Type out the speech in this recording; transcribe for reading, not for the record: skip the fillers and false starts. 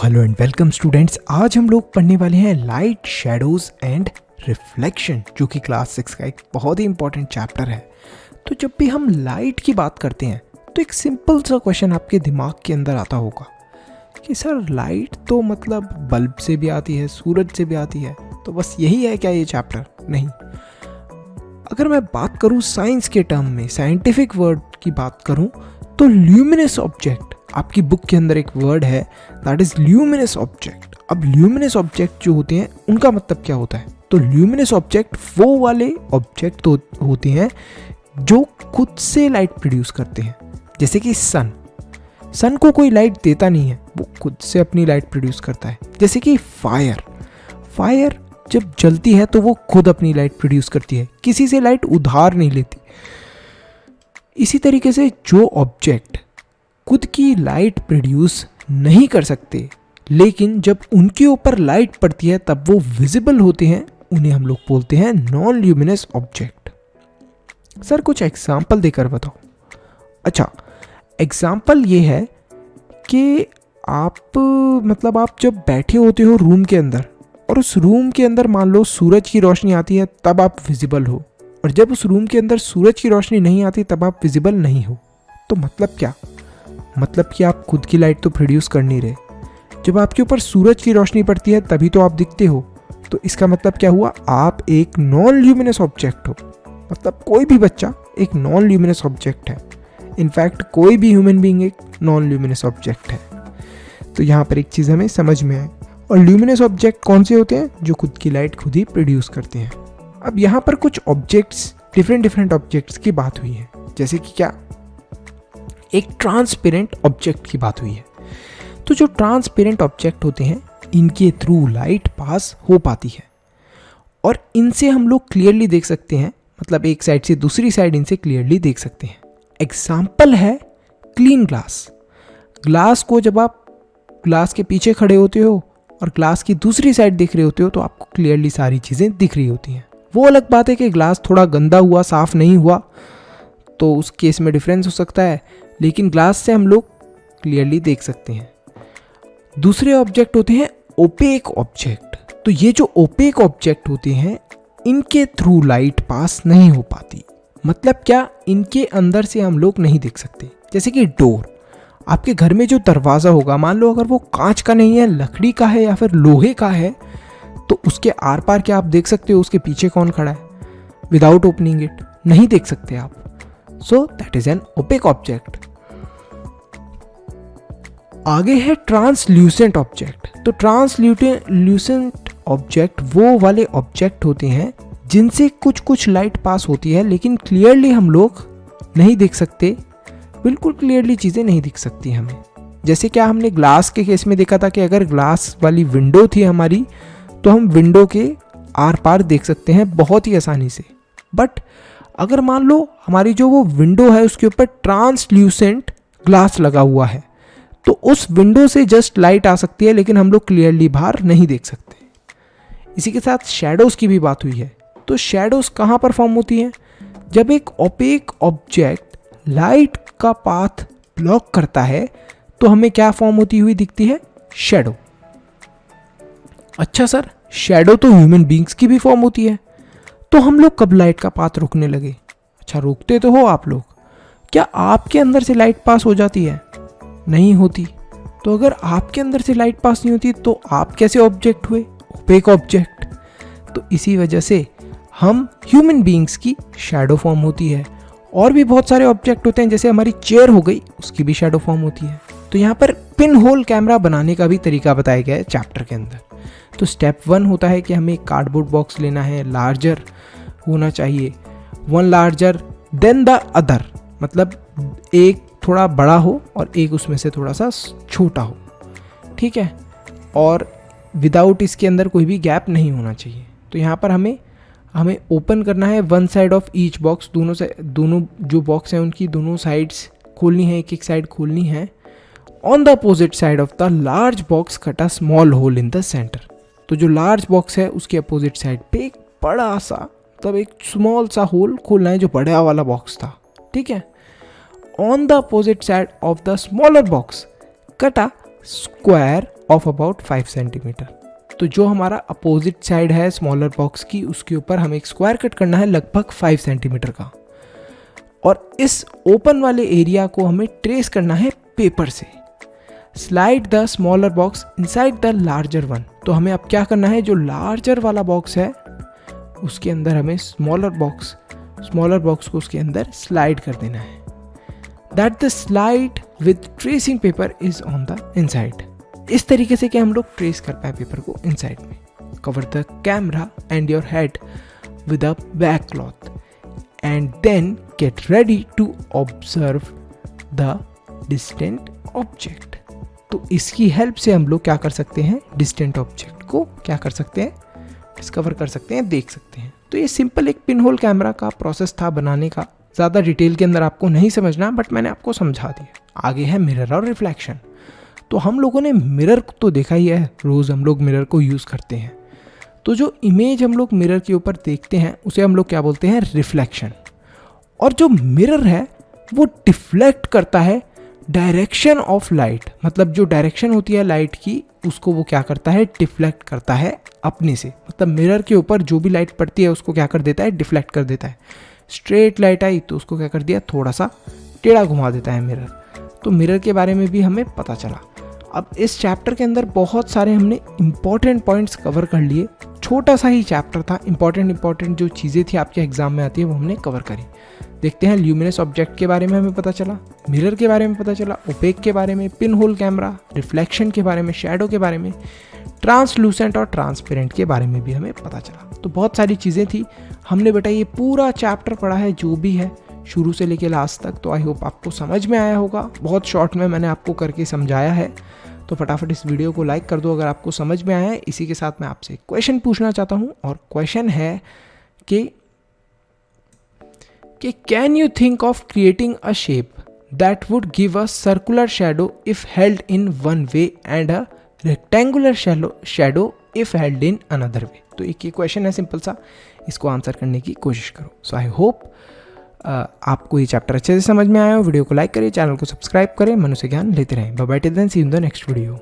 Hello and welcome students. आज हम लोग पढ़ने वाले हैं लाइट, शैडोज एंड रिफ्लेक्शन, जो कि क्लास 6 का एक बहुत ही इंपॉर्टेंट चैप्टर है। तो जब भी हम लाइट की बात करते हैं तो एक सिंपल सा क्वेश्चन आपके दिमाग के अंदर आता होगा कि सर लाइट तो मतलब बल्ब से भी आती है, सूरज से भी आती है, तो बस यही है क्या ये चैप्टर? नहीं। अगर मैं बात करूँ साइंस के टर्म में, साइंटिफिक वर्ड की बात करूँ तो ल्यूमिनस ऑब्जेक्ट, आपकी बुक के अंदर एक वर्ड है दैट इज ल्यूमिनस ऑब्जेक्ट। अब ल्यूमिनस ऑब्जेक्ट जो होते हैं उनका मतलब क्या होता है? तो ल्यूमिनस ऑब्जेक्ट वो वाले ऑब्जेक्ट होते हैं जो खुद से लाइट प्रोड्यूस करते हैं। जैसे कि सन को कोई लाइट देता नहीं है, वो खुद से अपनी लाइट प्रोड्यूस करता है। जैसे कि फायर जब जलती है तो वो खुद अपनी लाइट प्रोड्यूस करती है, किसी से लाइट उधार नहीं लेती। इसी तरीके से जो ऑब्जेक्ट खुद की लाइट प्रोड्यूस नहीं कर सकते लेकिन जब उनके ऊपर लाइट पड़ती है तब वो विजिबल होते हैं, उन्हें हम लोग बोलते हैं नॉन ल्यूमिनस ऑब्जेक्ट। सर कुछ एग्जाम्पल देकर बताओ। अच्छा, एग्जाम्पल ये है कि आप जब बैठे होते हो रूम के अंदर और उस रूम के अंदर मान लो सूरज की रोशनी आती है तब आप विजिबल हो, और जब उस रूम के अंदर सूरज की रोशनी नहीं आती तब आप विजिबल नहीं हो। तो मतलब क्या? मतलब कि आप खुद की लाइट तो प्रोड्यूस कर नहीं रहे। जब आपके ऊपर सूरज की रोशनी पड़ती है तभी तो आप दिखते हो। तो इसका मतलब क्या हुआ? आप एक नॉन ल्यूमिनस ऑब्जेक्ट हो। मतलब कोई भी बच्चा एक नॉन ल्यूमिनस ऑब्जेक्ट है। इनफैक्ट कोई भी ह्यूमन बीइंग एक नॉन ल्यूमिनस ऑब्जेक्ट है। तो यहाँ पर एक चीज़ हमें समझ में आए। और ल्यूमिनस ऑब्जेक्ट कौन से होते हैं? जो खुद की लाइट खुद ही प्रोड्यूस करते हैं। अब यहाँ पर कुछ ऑब्जेक्ट्स, डिफरेंट ऑब्जेक्ट्स की बात हुई है। जैसे कि क्या? एक ट्रांसपेरेंट ऑब्जेक्ट की बात हुई है। तो जो ट्रांसपेरेंट ऑब्जेक्ट होते हैं इनके थ्रू लाइट पास हो पाती है और इनसे हम लोग क्लियरली देख सकते हैं, मतलब एक साइड से दूसरी साइड इनसे क्लियरली देख सकते हैं। एग्जाम्पल है क्लीन ग्लास को जब आप ग्लास के पीछे खड़े होते हो और ग्लास की दूसरी साइड देख रहे होते हो तो आपको क्लियरली सारी चीज़ें दिख रही होती हैं। वो अलग बात है कि ग्लास थोड़ा गंदा हुआ, साफ नहीं हुआ, तो उस केस में डिफरेंस हो सकता है, लेकिन ग्लास से हम लोग क्लियरली देख सकते हैं। दूसरे ऑब्जेक्ट होते हैं ओपेक ऑब्जेक्ट। तो ये जो ओपेक ऑब्जेक्ट होते हैं इनके थ्रू लाइट पास नहीं हो पाती। मतलब क्या? इनके अंदर से हम लोग नहीं देख सकते। जैसे कि डोर, आपके घर में जो दरवाज़ा होगा, मान लो अगर वो कांच का नहीं है, लकड़ी का है या फिर लोहे का है, तो उसके आर पार क्या आप देख सकते हो उसके पीछे कौन खड़ा है? विदाउट ओपनिंग इट नहीं देख सकते आप। So that is an opaque object. आगे है ट्रांसल्यूसेंट ऑब्जेक्ट। तो ट्रांसल्यूसेंट ऑब्जेक्ट वो वाले ऑब्जेक्ट होते हैं जिनसे कुछ लाइट पास होती है लेकिन क्लियरली हम लोग नहीं देख सकते, बिल्कुल क्लियरली चीज़ें नहीं दिख सकती हमें। जैसे क्या हमने ग्लास के केस में देखा था कि अगर ग्लास वाली विंडो थी हमारी तो हम विंडो के आर पार देख सकते हैं बहुत ही आसानी से। बट अगर मान लो हमारी जो वो विंडो है उसके ऊपर ट्रांसल्यूसेंट ग्लास लगा हुआ है तो उस विंडो से जस्ट लाइट आ सकती है लेकिन हम लोग क्लियरली बाहर नहीं देख सकते। इसी के साथ शैडोज़ की भी बात हुई है। तो शैडोज़ कहाँ पर फॉर्म होती हैं? जब एक ओपेक ऑब्जेक्ट लाइट का पाथ ब्लॉक करता है तो हमें क्या फॉर्म होती हुई दिखती है? शैडो। अच्छा सर, शैडो तो ह्यूमन बीइंग्स की भी फॉर्म होती है, तो हम लोग कब लाइट का पाथ रोकने लगे? अच्छा, रोकते तो हो आप लोग। क्या आपके अंदर से लाइट पास हो जाती है? नहीं होती। तो अगर आपके अंदर से लाइट पास नहीं होती तो आप कैसे ऑब्जेक्ट हुए? Opaque object. तो इसी वजह से हम ह्यूमन बीइंग्स की शैडो फॉर्म होती है। और भी बहुत सारे ऑब्जेक्ट होते हैं, जैसे हमारी चेयर हो गई, उसकी भी शैडो फॉर्म होती है। तो यहाँ पर पिन होल कैमरा बनाने का भी तरीका बताया गया है चैप्टर के अंदर। तो स्टेप 1 होता है कि हमें एक कार्डबोर्ड बॉक्स लेना है, लार्जर होना चाहिए, one larger than the other, मतलब एक थोड़ा बड़ा हो और एक उसमें से थोड़ा सा छोटा हो, ठीक है। और विदाउट इसके अंदर कोई भी गैप नहीं होना चाहिए। तो यहाँ पर हमें ओपन करना है one side of each box. दोनों जो बॉक्स हैं उनकी दोनों साइड्स खोलनी है, एक साइड खोलनी है। On the opposite side of the large box cut a small hole in the centre. तो जो लार्ज बॉक्स है उसके अपोजिट साइड पे एक बड़ा सा, मतलब एक स्मॉल सा होल खोलना है जो बड़ा वाला बॉक्स था, ठीक है। On the opposite side of the smaller box cut a square of about 5 centimetre. तो जो हमारा अपोजिट साइड है स्मॉलर बॉक्स की, उसके ऊपर हमें एक स्क्वायर कट करना है लगभग 5 सेंटीमीटर का, और इस ओपन वाले एरिया को हमें ट्रेस करना है पेपर से। Slide the smaller box inside the larger one. तो हमें अब क्या करना है, जो लार्जर वाला बॉक्स है उसके अंदर हमें स्मॉलर बॉक्स को उसके अंदर स्लाइड कर देना है। That the slide with tracing paper is on the inside. इस तरीके से कि हम लोग ट्रेस कर पाए पेपर को इनसाइड में। Cover the camera and your head with a back cloth and then get ready to observe the distant object. तो इसकी हेल्प से हम लोग क्या कर सकते हैं, डिस्टेंट ऑब्जेक्ट को क्या कर सकते हैं, डिस्कवर कर सकते हैं, देख सकते हैं। तो ये सिंपल एक पिन होल कैमरा का प्रोसेस था बनाने का। ज़्यादा डिटेल के अंदर आपको नहीं समझना, बट मैंने आपको समझा दिया। आगे है मिरर और रिफ्लेक्शन। तो हम लोगों ने मिरर तो देखा ही है, रोज़ हम लोग मिरर को यूज़ करते हैं। तो जो इमेज हम लोग मिरर के ऊपर देखते हैं उसे हम लोग क्या बोलते हैं, रिफ्लेक्शन। और जो मिरर है वो डिफ्लेक्ट करता है डायरेक्शन ऑफ लाइट, मतलब जो डायरेक्शन होती है लाइट की उसको वो क्या करता है, डिफ्लेक्ट करता है अपने से। मतलब मिरर के ऊपर जो भी लाइट पड़ती है उसको क्या कर देता है, डिफ्लेक्ट कर देता है। स्ट्रेट लाइट आई तो उसको क्या कर दिया, थोड़ा सा टेढ़ा घुमा देता है मिरर। तो मिरर के बारे में भी हमें पता चला। अब इस चैप्टर के अंदर बहुत सारे हमने इंपॉर्टेंट पॉइंट्स कवर कर लिए। छोटा सा ही चैप्टर था, इंपॉर्टेंट जो चीज़ें थी आपके एग्जाम में आती है वो हमने कवर करी। देखते हैं, ल्यूमिनस ऑब्जेक्ट के बारे में हमें पता चला, मिरर के बारे में पता चला, ओपेक के बारे में, पिन होल कैमरा, रिफ्लेक्शन के बारे में, शैडो के बारे में, ट्रांसलूसेंट और ट्रांसपेरेंट के बारे में भी हमें पता चला। तो बहुत सारी चीज़ें थी। हमने बेटा ये पूरा चैप्टर पढ़ा है जो भी है, शुरू से लेके लास्ट तक। तो आई होप आपको समझ में आया होगा। बहुत शॉर्ट में मैंने आपको करके समझाया है। तो फटाफट इस वीडियो को लाइक कर दो अगर आपको समझ में आया है। इसी के साथ मैं आपसे क्वेश्चन पूछना चाहता हूँ, और क्वेश्चन है कि can you think of creating a shape that would give a circular shadow if held in one way and a rectangular shadow if held in another way. तो एक ये क्वेश्चन है सिंपल सा, इसको आंसर करने की कोशिश करो। सो आई होप आपको ये चैप्टर अच्छे से समझ में आया हो। वीडियो को लाइक करिए, चैनल को सब्सक्राइब करें, मनुष्य ज्ञान लेते रहें। Bye bye, till then, see you in the next video.